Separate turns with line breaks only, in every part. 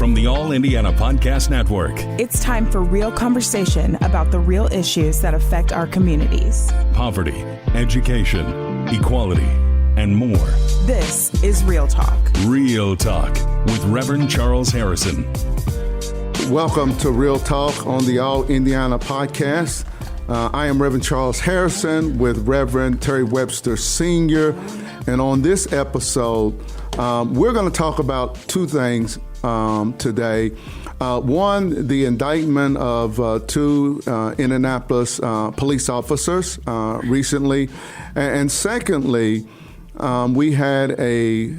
from the All Indiana Podcast Network.
It's time for real conversation about the real issues that affect our communities.
Poverty, education, equality, and more.
This is Real Talk.
Real Talk with Reverend Charles Harrison.
Welcome to Real Talk on the All Indiana Podcast. I am Reverend Charles Harrison with Reverend Terry Webster Sr. And on this episode, we're going to talk about two things today. One, the indictment of two Indianapolis police officers recently. And secondly, we had a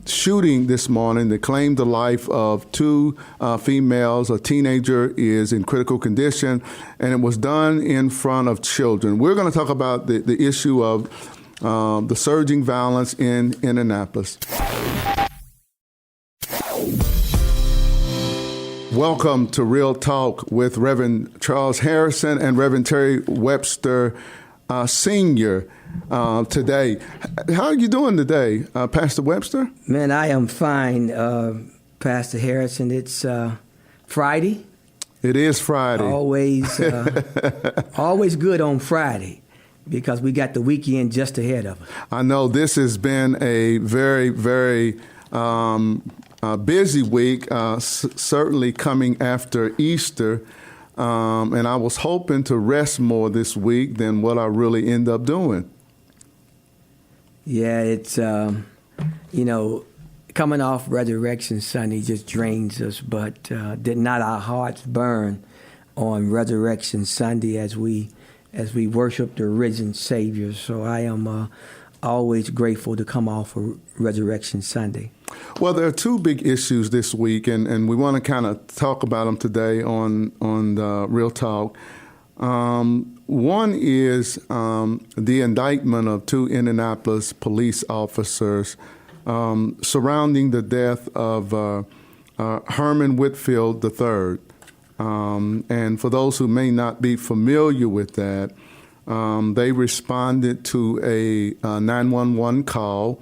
shooting this morning that claimed the life of two females. A teenager is in critical condition, and it was done in front of children. We're going to talk about the issue of the surging violence in Indianapolis. Welcome to Real Talk with Reverend Charles Harrison and Reverend Terry Webster Sr. Today. How are you doing today, Pastor Webster?
Man, I am fine, Pastor Harrison. It's Friday.
It is Friday.
Always, always good on Friday because we got the weekend just ahead of us. I
know this has been a very, very busy week, certainly coming after Easter. And I was hoping to rest more this week than what I really end up doing.
Yeah, it's, coming off Resurrection Sunday just drains us, but did not our hearts burn on Resurrection Sunday as we worship the risen Savior? So I am always grateful to come off of Resurrection Sunday.
Well, there are two big issues this week, and we want to kind of talk about them today on Real Talk. One is the indictment of two Indianapolis police officers surrounding the death of Herman Whitfield III. And for those who may not be familiar with that, they responded to a 911 call.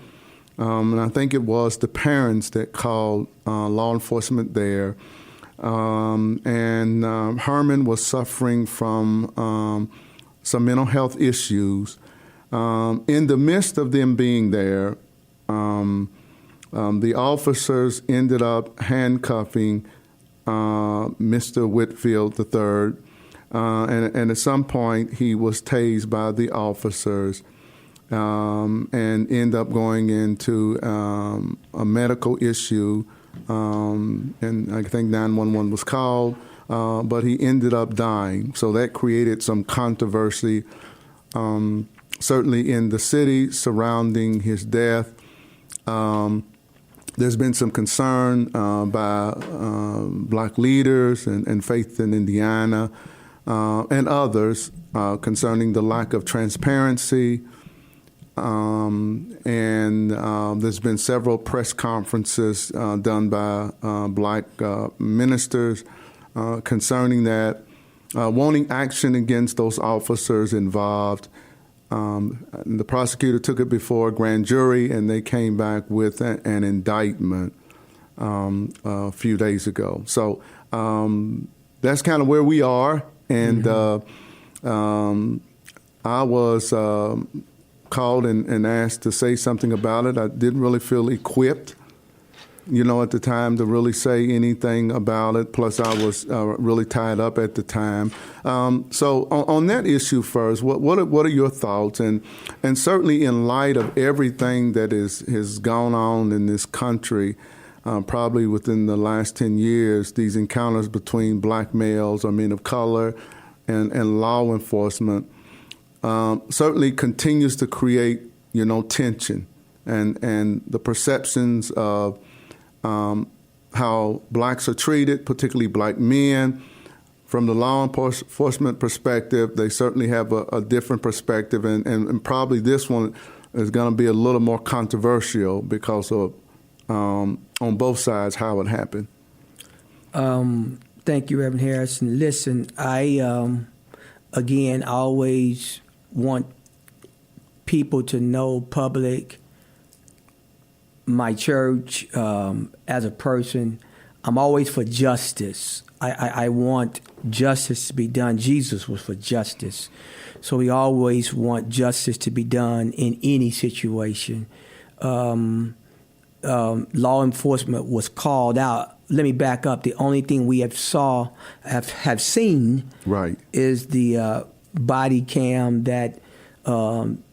And I think it was the parents that called law enforcement there. And Herman was suffering from some mental health issues. In the midst of them being there, the officers ended up handcuffing Mr. Whitfield III. And at some point, he was tased by the officers. And end up going into a medical issue, and I think 911 was called, but he ended up dying. So that created some controversy, certainly in the city surrounding his death. There's been some concern by black leaders and Faith in Indiana and others concerning the lack of transparency. And there's been several press conferences done by black ministers concerning that, wanting action against those officers involved. The prosecutor took it before a grand jury, and they came back with an indictment a few days ago. So that's kind of where we are. And I was called and asked to say something about it. I didn't really feel equipped, at the time to really say anything about it. Plus, I was really tied up at the time. So on that issue first, what are your thoughts? And certainly in light of everything that has gone on in this country, probably within the last 10 years, these encounters between black males or men of color and law enforcement, certainly continues to create, tension and the perceptions of how blacks are treated, particularly black men. From the law enforcement perspective, they certainly have a different perspective, and probably this one is going to be a little more controversial because of, on both sides, how it happened.
Thank you, Reverend Harrison. Listen, I, again, always want people to know, public, my church, as a person, I'm always for justice. I want justice to be done. Jesus was for justice. So we always want justice to be done in any situation. Law enforcement was called out. Let me back up. The only thing we have seen
Right.
is the body cam that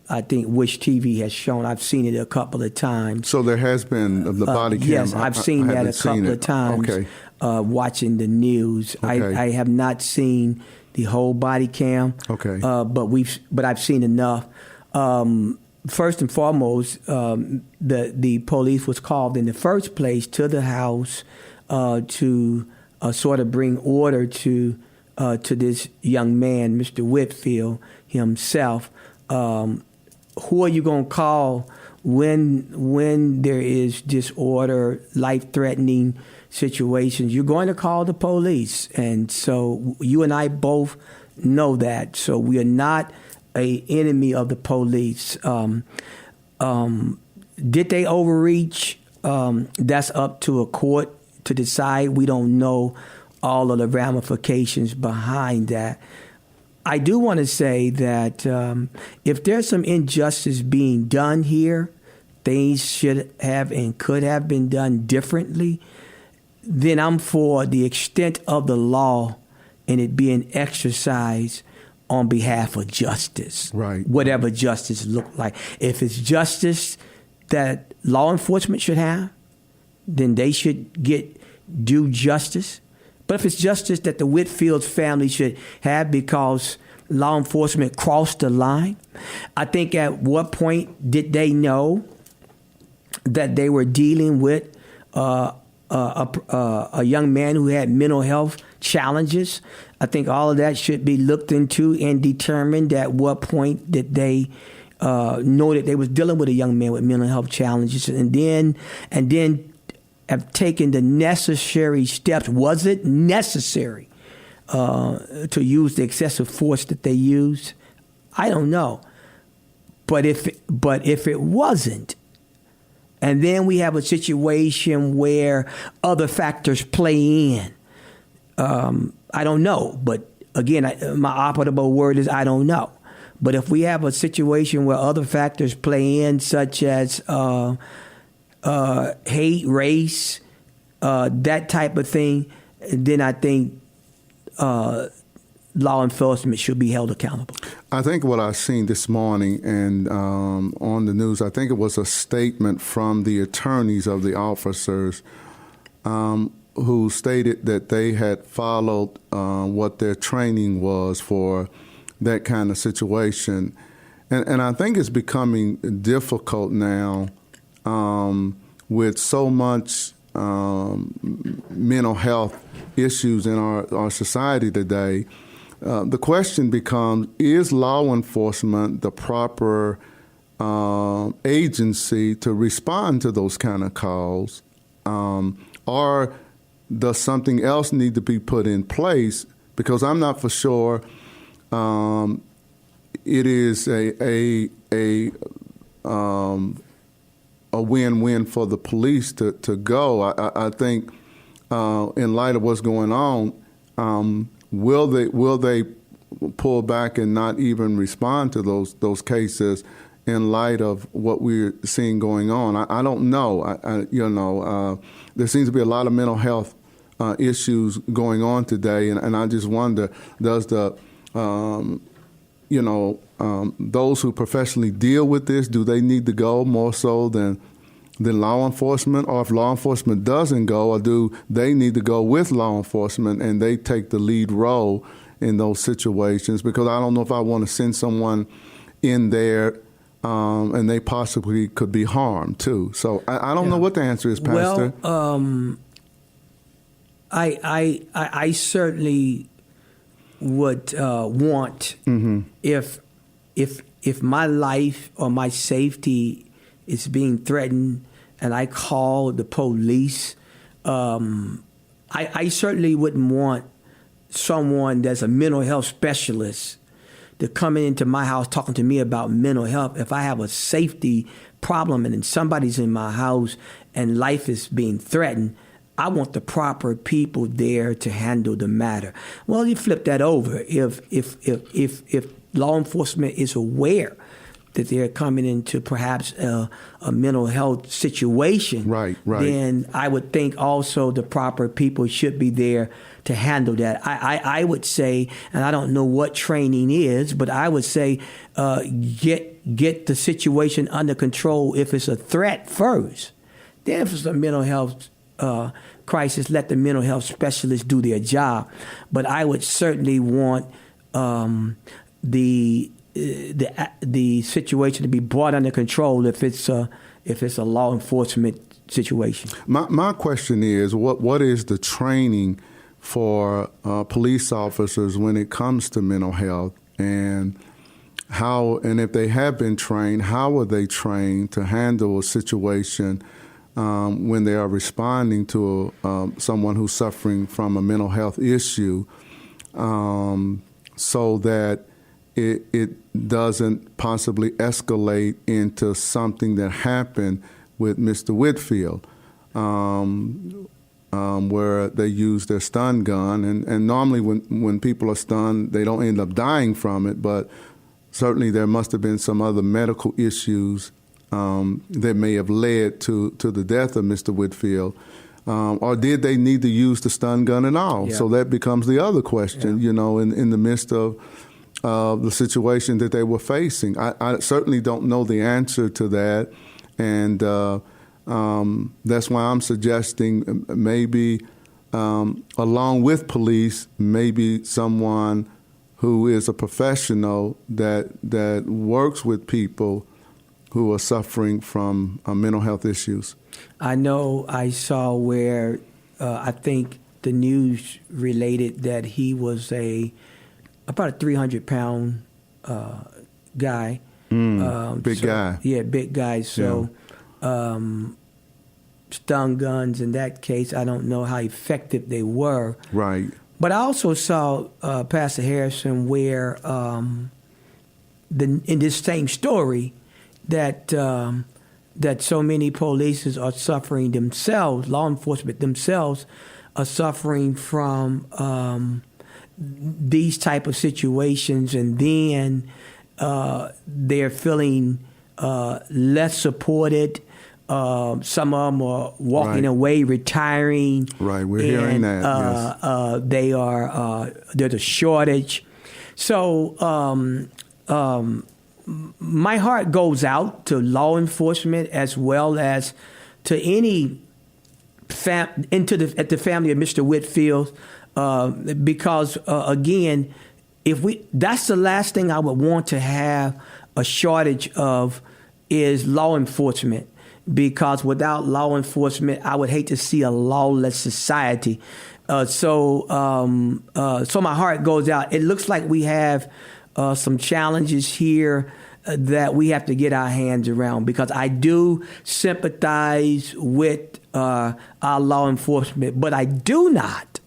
I think Wish TV has shown. I've seen it a couple of times.
So there has been the body cam.
Yes, I've seen
I
that a
haven't seen
couple
it.
of times.
Okay.
Watching the news,
Okay.
I have not seen the whole body cam.
Okay.
But I've seen enough. First and foremost, the police was called in the first place to the house to sort of bring order to this young man, Mr. Whitfield himself. Who are you going to call when there is disorder, life-threatening situations? You're going to call the police. And so you and I both know that. So we are not an enemy of the police. Did they overreach? That's up to a court to decide. We don't know all of the ramifications behind that. I do want to say that if there's some injustice being done here, things should have and could have been done differently, then I'm for the extent of the law and it being exercised on behalf of justice.
Right.
Whatever justice look like. If it's justice that law enforcement should have, then they should get due justice. But if it's justice that the Whitfield's family should have because law enforcement crossed the line, I think at what point did they know that they were dealing with a young man who had mental health challenges? I think all of that should be looked into and determined. At what point did they know that they was dealing with a young man with mental health challenges, and then have taken the necessary steps? Was it necessary to use the excessive force that they used? I don't know. But if it wasn't, and then we have a situation where other factors play in, I don't know. But again, my operable word is I don't know. But if we have a situation where other factors play in, such as hate, race, that type of thing, then I think law enforcement should be held accountable.
I think what I've seen this morning and on the news, I think it was a statement from the attorneys of the officers who stated that they had followed what their training was for that kind of situation. And I think it's becoming difficult now with so much mental health issues in our society today. The question becomes, is law enforcement the proper agency to respond to those kind of calls? Or does something else need to be put in place? Because I'm not for sure it is a win-win for the police to go. I think in light of what's going on, will they pull back and not even respond to those cases in light of what we're seeing going on? I don't know. There seems to be a lot of mental health issues going on today, and I just wonder, does the those who professionally deal with this, do they need to go more so than law enforcement? Or if law enforcement doesn't go, or do they need to go with law enforcement and they take the lead role in those situations? Because I don't know if I want to send someone in there and they possibly could be harmed too. So I don't know what the answer is, Pastor.
Well, I certainly would want if my life or my safety is being threatened and I call the police, I certainly wouldn't want someone that's a mental health specialist to come into my house talking to me about mental health. If I have a safety problem and then somebody's in my house and life is being threatened, I want the proper people there to handle the matter. Well, you flip that over. If law enforcement is aware that they're coming into perhaps a mental health situation,
right.
then I would think also the proper people should be there to handle that. I would say, and I don't know what training is, but I would say get the situation under control if it's a threat first. Then if it's a mental health crisis, let the mental health specialists do their job. But I would certainly want the situation to be brought under control if it's a law enforcement situation.
My question is, what is the training for police officers when it comes to mental health, and if they have been trained, how are they trained to handle a situation when they are responding to someone who's suffering from a mental health issue, so that it doesn't possibly escalate into something that happened with Mr. Whitfield, where they use their stun gun. And normally when people are stunned, they don't end up dying from it, but certainly there must have been some other medical issues that may have led to the death of Mr. Whitfield. Or did they need to use the stun gun at all?
Yeah.
So that becomes the other question, in the midst of the situation that they were facing. I certainly don't know the answer to that, and that's why I'm suggesting maybe along with police, maybe someone who is a professional that works with people who are suffering from mental health issues.
I know I saw where I think the news related that he was about a 300-pound guy.
Big guy.
Yeah, big guy. So stun guns in that case, I don't know how effective they were.
Right.
But I also saw, Pastor Harrison, where in this same story that so many police are suffering themselves, law enforcement themselves are suffering from these type of situations, and then they're feeling less supported. Some of them are walking away, retiring.
Right, we're hearing that. Yes.
There's a shortage. So my heart goes out to law enforcement as well as to any at the family of Mr. Whitfield, because again, that's the last thing I would want to have a shortage of is law enforcement. Because without law enforcement, I would hate to see a lawless society. So my heart goes out. It looks like we have some challenges here that we have to get our hands around, because I do sympathize with our law enforcement, but I do not,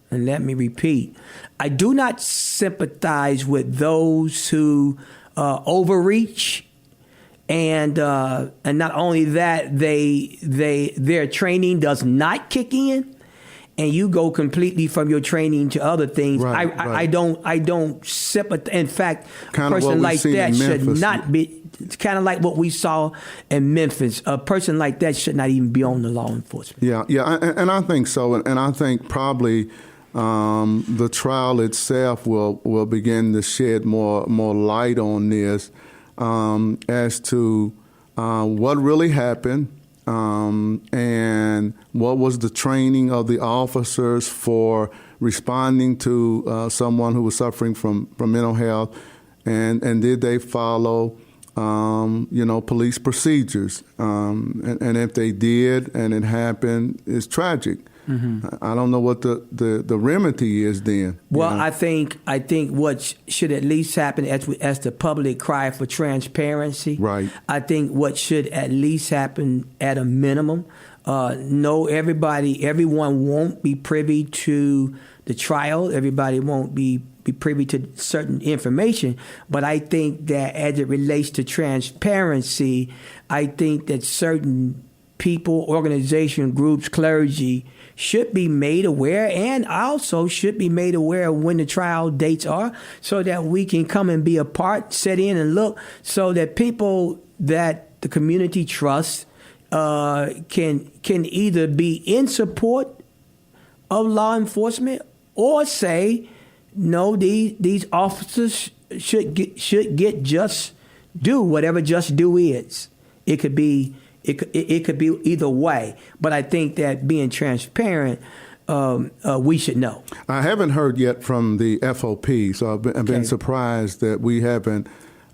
and let me repeat, I do not sympathize with those who overreach. And not only that, their training does not kick in, and you go completely from your training to other things.
Right,
I don't sympathize. In fact,
kind
a
of
person like that should
Memphis.
not be. It's kind of like what we saw in Memphis. A person like that should not even be on the law enforcement.
Yeah, and I think so, and I think probably the trial itself will begin to shed more light on this. As to what really happened and what was the training of the officers for responding to someone who was suffering from mental health, and did they follow police procedures, and if they did and it happened, it's tragic. Mm-hmm. I don't know what the remedy is then.
Well, I think what should at least happen as the public cry for transparency.
Right.
I think what should at least happen at a minimum. No, everyone won't be privy to the trial. Everybody won't be privy to certain information. But I think that as it relates to transparency, I think that certain people, organization groups, clergy should be made aware, and also should be made aware of when the trial dates are, so that we can come and be a part, sit in and look, so that people that the community trusts can either be in support of law enforcement or say, no, these officers should get just due, whatever just due is. It could be either way, but I think that being transparent, we should know.
I haven't heard yet from the FOP, so I've been surprised that we haven't,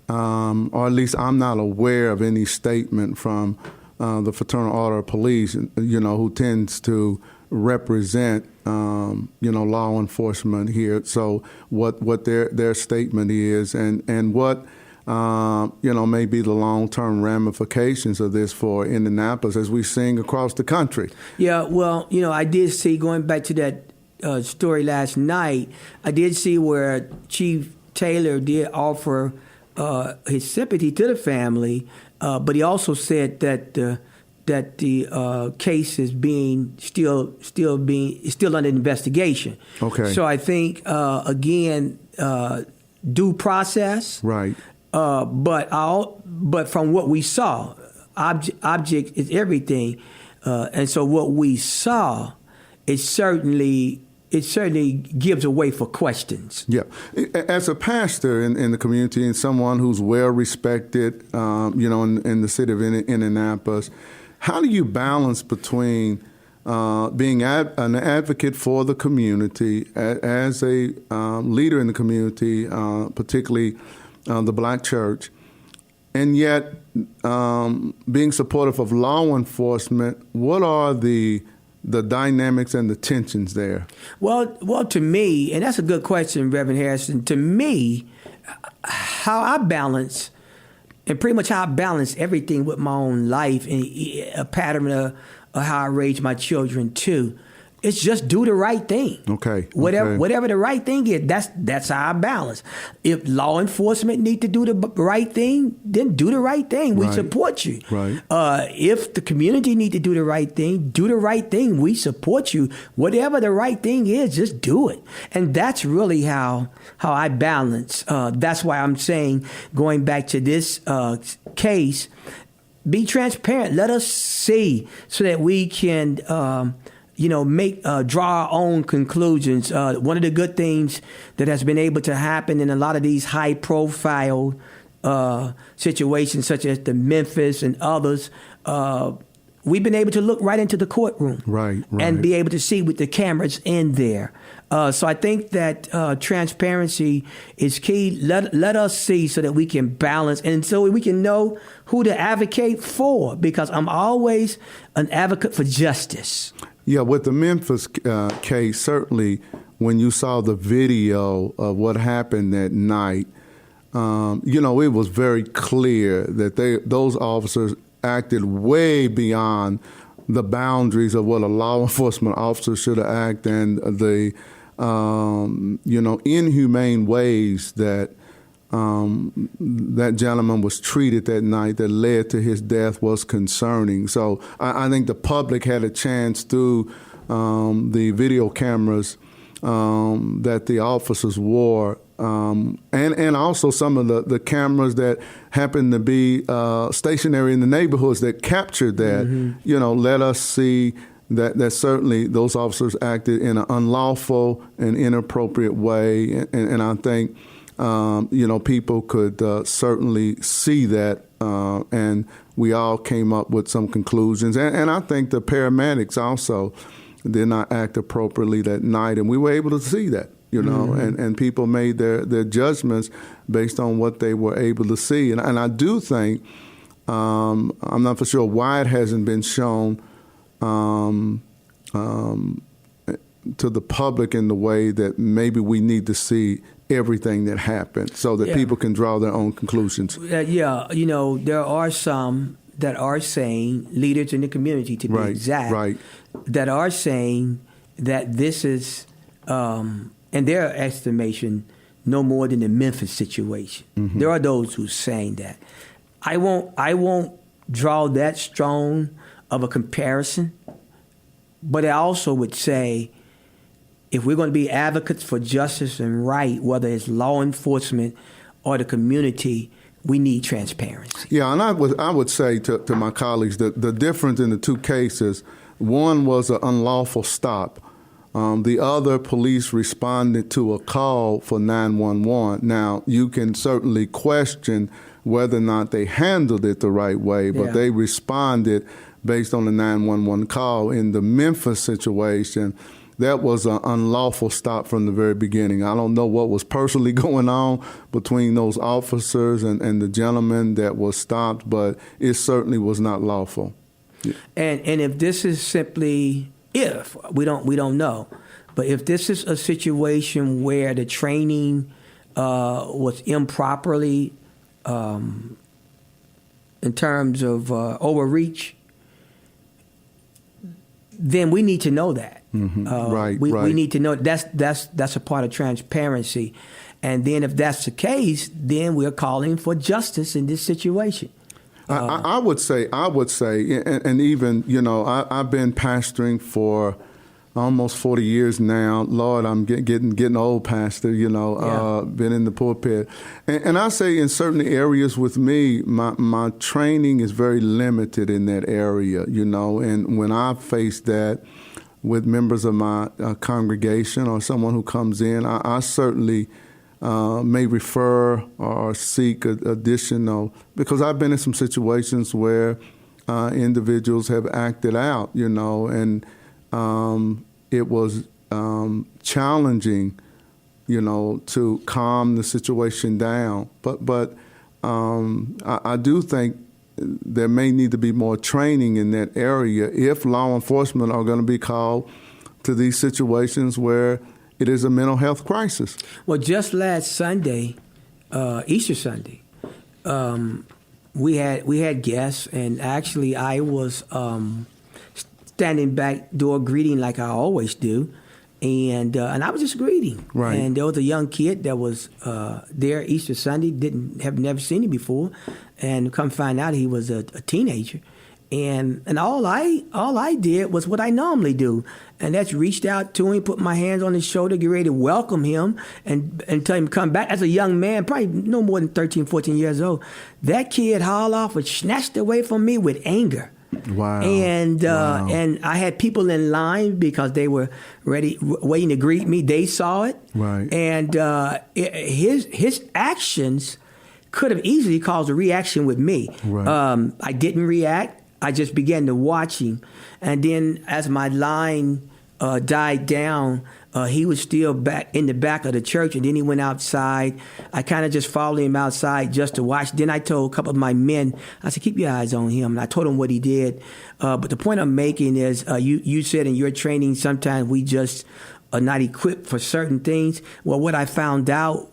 or at least I'm not aware of any statement from the Fraternal Order of Police, who tends to represent, law enforcement here. So what their statement is, and what may be the long-term ramifications of this for Indianapolis as we sing across the country. Yeah,
well, I did see, going back to that story last night, I did see where Chief Taylor did offer his sympathy to the family, but he also said that the case is still under investigation. Okay. So I think again, due process.
Right.
But from what we saw, object is everything, and so what we saw, it certainly gives a way for questions.
Yeah, as a pastor in the community and someone who's well respected, in the city of Indianapolis, how do you balance between being an advocate for the community as a leader in the community, particularly the Black church, and yet being supportive of law enforcement? What are the dynamics and the tensions there?
Well, to me, and that's a good question, Reverend Harrison. To me, how I balance, and pretty much how I balance everything with my own life and a pattern of how I raise my children too, it's just do the right thing.
Okay.
Whatever the right thing is, that's how I balance. If law enforcement need to do the right thing, then do the right thing. We support you.
Right.
If the community need to do the right thing, do the right thing. We support you. Whatever the right thing is, just do it. And that's really how I balance. That's why I'm saying, going back to this case, be transparent. Let us see so that we can draw our own conclusions. One of the good things that has been able to happen in a lot of these high-profile situations, such as the Memphis and others, we've been able to look right into the courtroom, and be able to see with the cameras in there. So I think that transparency is key. Let us see so that we can balance, and so we can know who to advocate for, because I'm always an advocate for justice.
Yeah, with the Memphis case, certainly when you saw the video of what happened that night, it was very clear that those officers acted way beyond the boundaries of what a law enforcement officer should have acted, and the inhumane ways that that gentleman was treated that night that led to his death was concerning. So I think the public had a chance through the video cameras that the officers wore, and also some of the cameras that happened to be stationary in the neighborhoods that captured that. Mm-hmm. Let us see that certainly those officers acted in an unlawful and inappropriate way, and I think people could certainly see that, and we all came up with some conclusions. And I think the paramedics also did not act appropriately that night, and we were able to see that, mm-hmm. and people made their judgments based on what they were able to see. And I do think, I'm not for sure why it hasn't been shown to the public in the way that maybe we need to see everything that happened, so that people can draw their own conclusions.
There are some that are saying, leaders in the community to be exact, that are saying that this is, in their estimation, no more than the Memphis situation. Mm-hmm. There are those who are saying that. I won't draw that strong of a comparison. But I also would say, if we're going to be advocates for justice and right, whether it's law enforcement or the community, we need transparency.
Yeah, and I would say to my colleagues that the difference in the two cases, one was an unlawful stop. The other, police responded to a call for 911. Now, you can certainly question whether or not they handled it the right way, but they responded based on the 911 call. In the Memphis situation, that was an unlawful stop from the very beginning. I don't know what was personally going on between those officers and the gentleman that was stopped, but it certainly was not lawful. Yeah.
And if this is simply, if we don't know, but if this is a situation where the training was improperly in terms of overreach, then we need to know that.
Right.
We need to know that's a part of transparency, and then if that's the case, then we're calling for justice in this situation.
I would say, and even I've been pastoring for almost 40 years now. Lord, I'm getting old, Pastor. Been in the pulpit, and I say in certain areas with me, my training is very limited in that area. And when I face that with members of my congregation or someone who comes in, I certainly may refer or seek additional, because I've been in some situations where individuals have acted out, and it was challenging, to calm the situation down. But I do think there may need to be more training in that area if law enforcement are going to be called to these situations where it is a mental health crisis.
Well, just last Sunday, Easter Sunday, we had guests, and actually I was standing back door greeting like I always do, and I was just greeting.
Right.
And there was a young kid that was there Easter Sunday, have never seen him before, and come find out he was a teenager. And all I did was what I normally do, and that's reached out to him, put my hands on his shoulder, get ready to welcome him, and tell him to come back. As a young man, probably no more than 13, 14 years old, that kid hauled off and snatched away from me with anger.
Wow.
And I had people in line because they were ready, waiting to greet me. They saw it.
Right.
And his actions could have easily caused a reaction with me.
Right.
I didn't react. I just began to watch him. And then as my line died down, he was still back in the back of the church, and then he went outside. I kind of just followed him outside just to watch. Then I told a couple of my men, I said, keep your eyes on him. And I told him what he did. But the point I'm making is you said in your training sometimes we just are not equipped for certain things. Well, what I found out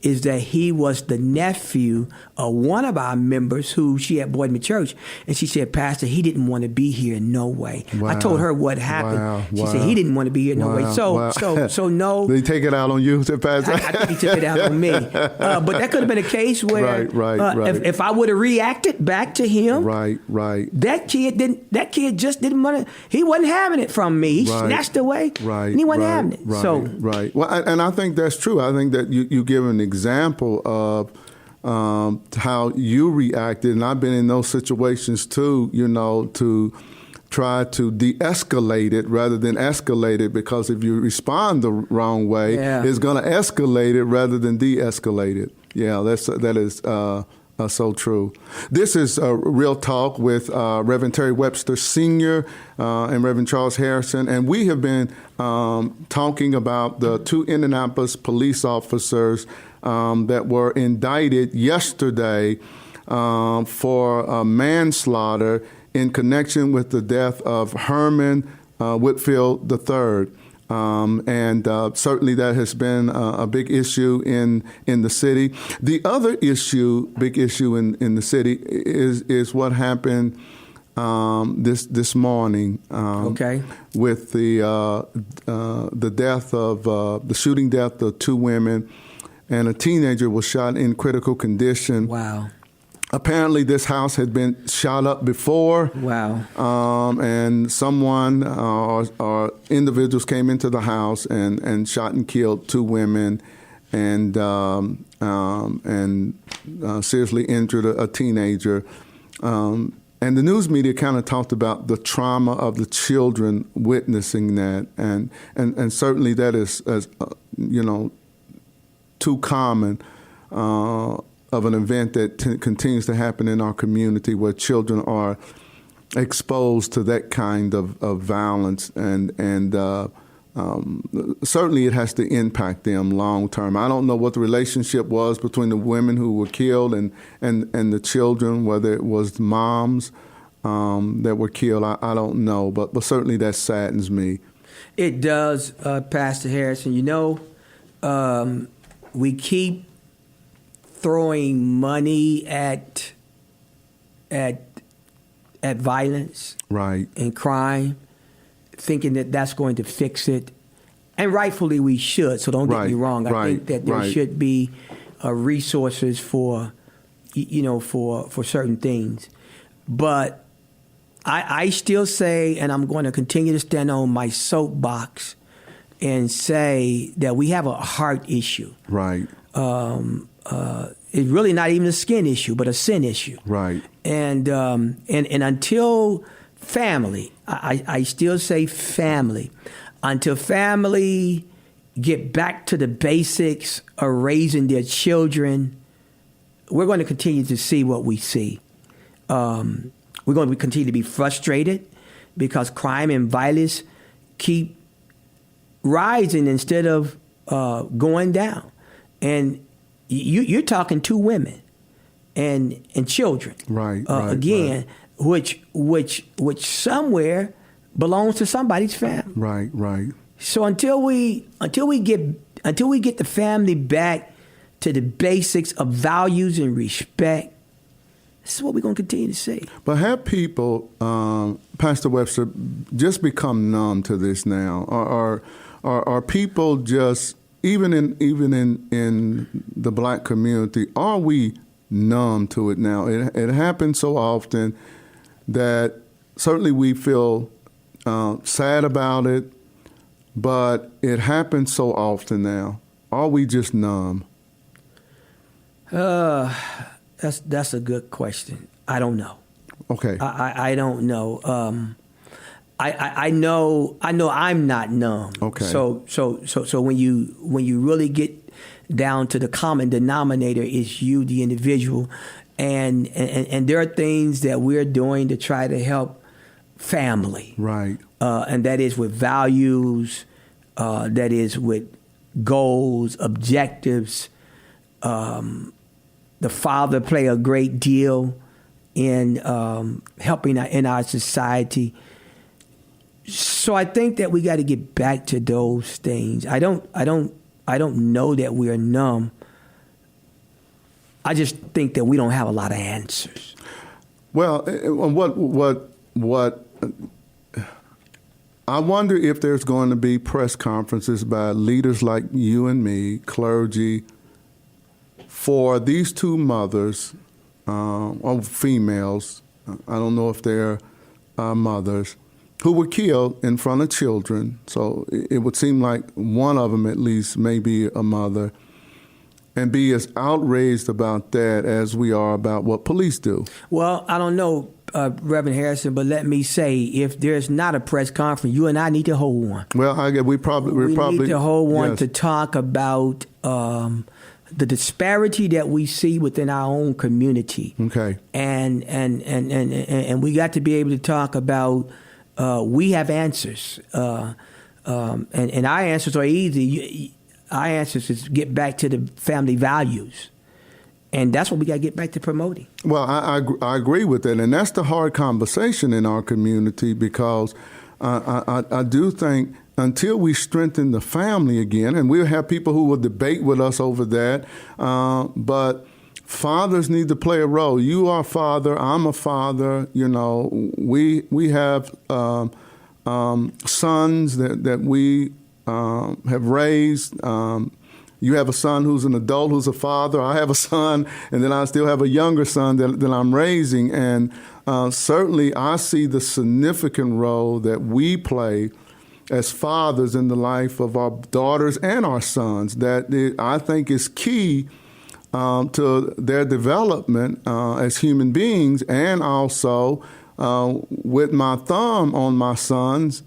is that he was the nephew of one of our members who she had brought him to church. And she said, Pastor, he didn't want to be here in no way.
Wow.
I told her what happened.
Wow.
She said he didn't want to be here in no way. So no.
Did he take it out on you, Pastor?
I think he took it out on me. But that could have been a case where
right.
If I would have reacted back to him,
right.
that kid just didn't want to, he wasn't having it from me. He snatched away, and he wasn't having it.
Right. Well, and I think that's true. I think that you give an example of how you reacted, and I've been in those situations too, to try to de-escalate it rather than escalate it, because if you respond the wrong way, it's going to escalate it rather than de-escalate it. Yeah, that is so true. This is Real Talk with Reverend Terry Webster Sr. And Reverend Charles Harrison, and we have been talking about the two Indianapolis police officers that were indicted yesterday for manslaughter in connection with the death of Herman Whitfield III. And certainly that has been a big issue in the city. The other big issue in the city is what happened this morning. With the death of the shooting death of two women, and a teenager was shot in critical condition.
Wow.
apparently this house had been shot up before.
Wow.
And someone or individuals came into the house and shot and killed 2 women and seriously injured a teenager. And the news media kind of talked about the trauma of the children witnessing that, and certainly that is too common of an event that continues to happen in our community, where children are exposed to that kind of violence, and certainly it has to impact them long term. I don't know what the relationship was between the women who were killed and the children, whether it was moms that were killed. I don't know, but certainly that saddens me.
It does, Pastor Harrison. We keep throwing money at violence,
right,
and crime, thinking that that's going to fix it, and rightfully we should. So don't get me wrong. I think that there should be resources for certain things, but I still say, and I'm going to continue to stand on my soapbox and say that we have a heart issue.
Right.
It's really not even a skin issue, but a sin issue.
Right.
And until family, I still say family, until family get back to the basics of raising their children, we're going to continue to see what we see. We're going to continue to be frustrated because crime and violence keep rising instead of going down. And you're talking 2 women and children, right? Again, right. which somewhere belongs to somebody's family,
right? Right.
So until we get the family back to the basics of values and respect, this is what we're going to continue to see.
But have people, Pastor Webster, just become numb to this now? Are people just, even in the black community, are we numb to it now? It happens so often that certainly we feel sad about it, but it happens so often now. Are we just numb?
That's a good question. I don't know.
Okay.
I don't know. I know I'm not numb.
Okay.
So when you really get down to the common denominator, is you, the individual, and there are things that we're doing to try to help family.
Right.
And that is with values, that is with goals, objectives. The father play a great deal in helping in our society. So I think that we got to get back to those things. I don't know that we are numb. I just think that we don't have a lot of answers.
Well, what I wonder if there's going to be press conferences by leaders like you and me, clergy, for these 2 mothers, or females, I don't know if they're mothers, who were killed in front of children. So it would seem like one of them at least may be a mother, and be as outraged about that as we are about what police do.
Well, I don't know, Reverend Harrison, but let me say, if there's not a press conference, you and I need to hold one.
Well, we probably
need to hold one, yes, to
yes.
talk about the disparity that we see within our own community.
Okay.
And we got to be able to talk about we have answers, and our answers are easy. Our answers is get back to the family values, and that's what we got to get back to promoting. Well,
I agree with that, and that's the hard conversation in our community, because I do think until we strengthen the family again, and we'll have people who will debate with us over that, but fathers need to play a role. You are a father. I'm a father. You know, we have sons that we have raised, You have a son who's an adult, who's a father. I have a son, and then I still have a younger son that I'm raising. And certainly I see the significant role that we play as fathers in the life of our daughters and our sons that I think is key to their development as human beings, and also with my thumb on my sons,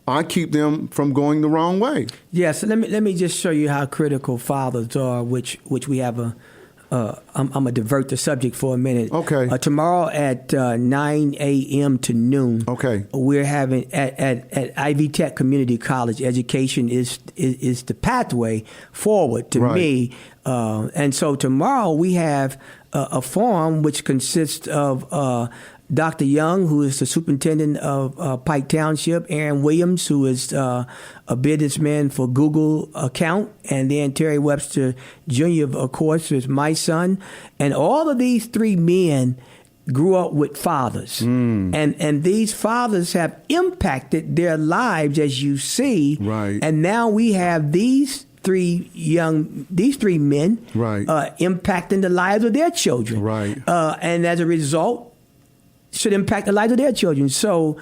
I keep them from going the wrong way.
Yes, let me just show you how critical fathers are, which we have I'm gonna divert the subject for a minute.
Okay.
Tomorrow at 9 a.m. to noon.
Okay.
We're having at Ivy Tech Community College. Education is the pathway forward to me. And so tomorrow we have a forum which consists of Dr. Young, who is the superintendent of Pike Township, Aaron Williams, who is a businessman for Google account, and then Terry Webster Jr., of course, is my son. And all of these three men grew up with fathers. And these fathers have impacted their lives, as you see.
Right.
And now we have these three men impacting the lives of their children.
Right.
And as a result, should impact the lives of their children. So,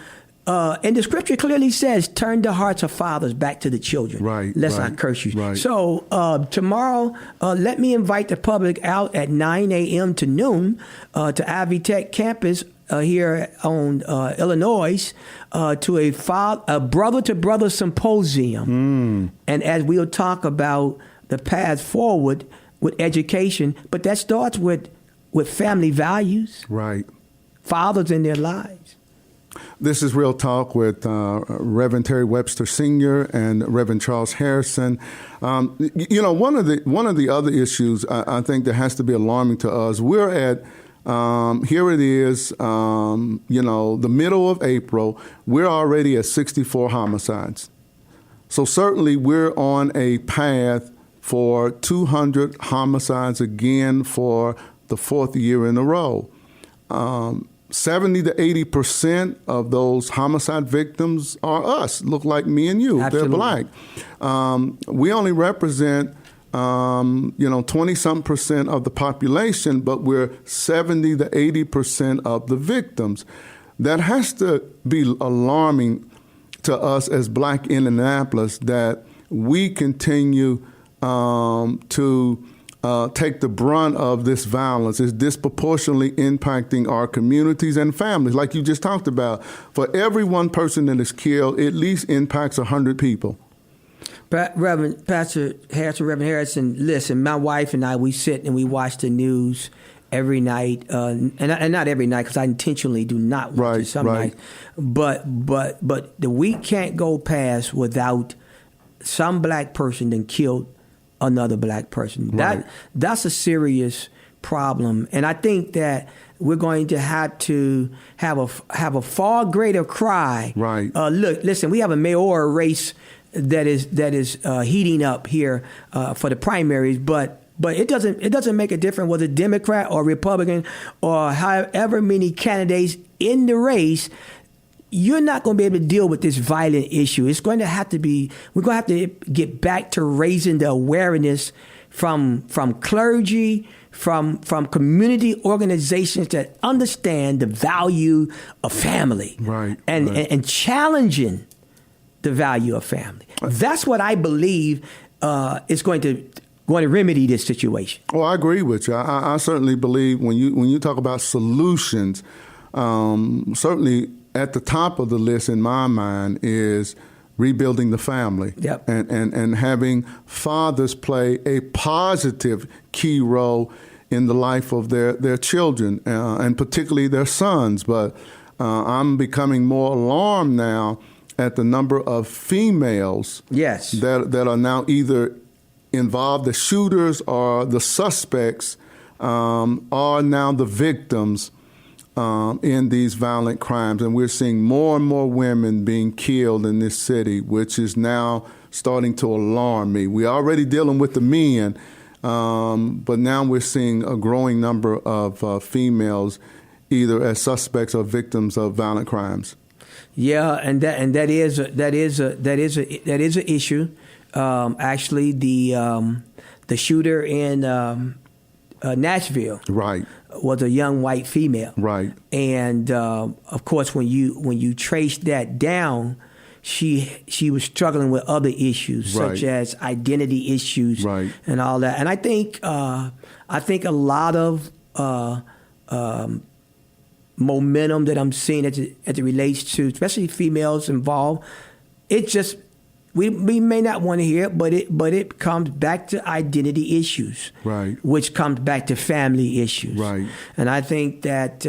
and the scripture clearly says, turn the hearts of fathers back to the children.
Right.
Lest I curse you.
Right.
So tomorrow, let me invite the public out at 9 a.m. to noon to Ivy Tech campus here on Illinois to a brother-to-brother symposium. And as we'll talk about the path forward with education, but that starts with family values.
Right.
Fathers in their lives.
This is Real Talk with Reverend Terry Webster Sr. and Reverend Charles Harrison. You know, one of the other issues I think that has to be alarming to us. We're at here it is, you know, the middle of April. We're already at 64 homicides. So certainly we're on a path for 200 homicides again for the fourth year in a row. 70 to 80% of those homicide victims are us, look like me and you.
Absolutely.
They're black. We only represent, 20-something% of the population, but we're 70 to 80% of the victims. That has to be alarming to us as Black Indianapolis that we continue to take the brunt of this violence. Is disproportionately impacting our communities and families. Like you just talked about, for every one person that is killed, at least impacts 100 people.
Reverend Harrison, listen, my wife and I, we sit and we watch the news every night, and not every night because I intentionally do not watch it some nights. But the week can't go past without some black person then killed another black person.
Right.
That's a serious problem, and I think that we're going to have a far greater cry.
Right.
Listen, we have a mayoral race that is heating up here for the primaries, but it doesn't make a difference whether Democrat or Republican or however many candidates in the race. You're not going to be able to deal with this violent issue. We're going to have to get back to raising the awareness from clergy, from community organizations that understand the value of family, and challenging the value of family. That's what I believe is going to remedy this situation.
Well, I agree with you. I certainly believe when you talk about solutions, certainly at the top of the list in my mind is rebuilding the family.
Yep.
And having fathers play a positive key role in the life of their children, and particularly their sons. But I'm becoming more alarmed now at the number of females that are now either involved, the shooters or the suspects are now the victims in these violent crimes. And we're seeing more and more women being killed in this city, which is now starting to alarm me. We're already dealing with the men, but now we're seeing a growing number of females either as suspects or victims of violent crimes.
Yeah, and that is an issue. actually the shooter in Nashville.
Right.
Was a young white female.
Right.
And of course, when you trace that down, she was struggling with other issues such as identity issues and all that. And I think a lot of momentum that I'm seeing as it relates to, especially females involved, it just we may not want to hear it, but it comes back to identity issues, which comes back to family issues, and I think that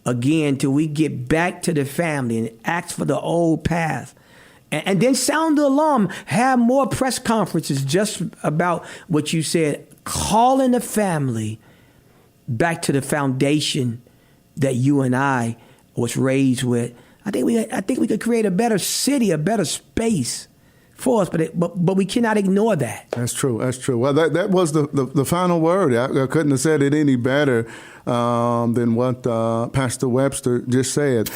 again, till we get back to the family and ask for the old path, and then sound the alarm, have more press conferences just about what you said, calling the family back to the foundation that you and I was raised with. I think we could create a better city, a better space for us, but we cannot ignore that.
That's true. Well, that was the final word. I couldn't have said it any better than what Pastor Webster just said.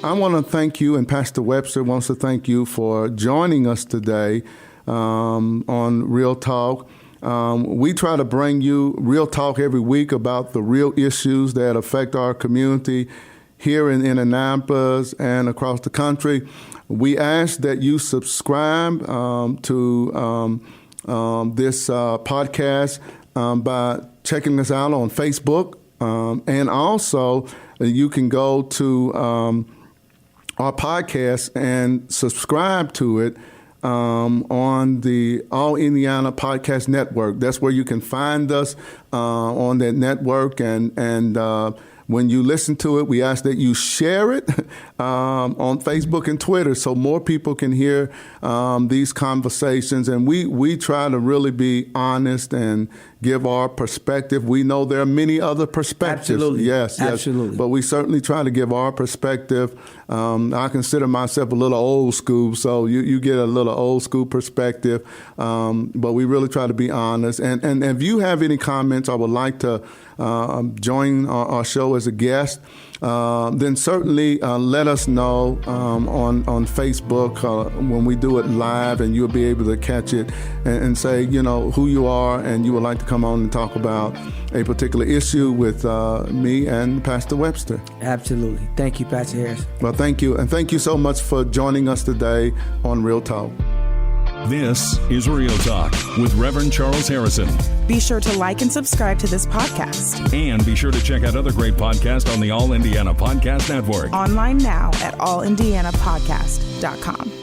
I want to thank you, and Pastor Webster wants to thank you for joining us today on Real Talk. We try to bring you real talk every week about the real issues that affect our community here in Indianapolis and across the country. We ask that you subscribe to this podcast by checking us out on Facebook. And also, you can go to our podcast and subscribe to it on the All Indiana Podcast Network. That's where you can find us on that network. And when you listen to it, we ask that you share it on Facebook and Twitter so more people can hear these conversations. And we try to really be honest and give our perspective. We know there are many other perspectives.
Absolutely.
Yes.
Absolutely.
But we certainly try to give our perspective. I consider myself a little old school, so you get a little old school perspective. But we really try to be honest. And if you have any comments or would like to join our show as a guest, then certainly let us know on Facebook when we do it live, and you'll be able to catch it and say, who you are, and you would like to come on and talk about a particular issue with me and Pastor Webster.
Absolutely. Thank you, Pastor Harris.
Well, thank you. And thank you so much for joining us today on Real Talk.
This is Real Talk with Reverend Charles Harrison.
Be sure to like and subscribe to this podcast.
And be sure to check out other great podcasts on the All Indiana Podcast Network.
Online now at allindianapodcast.com.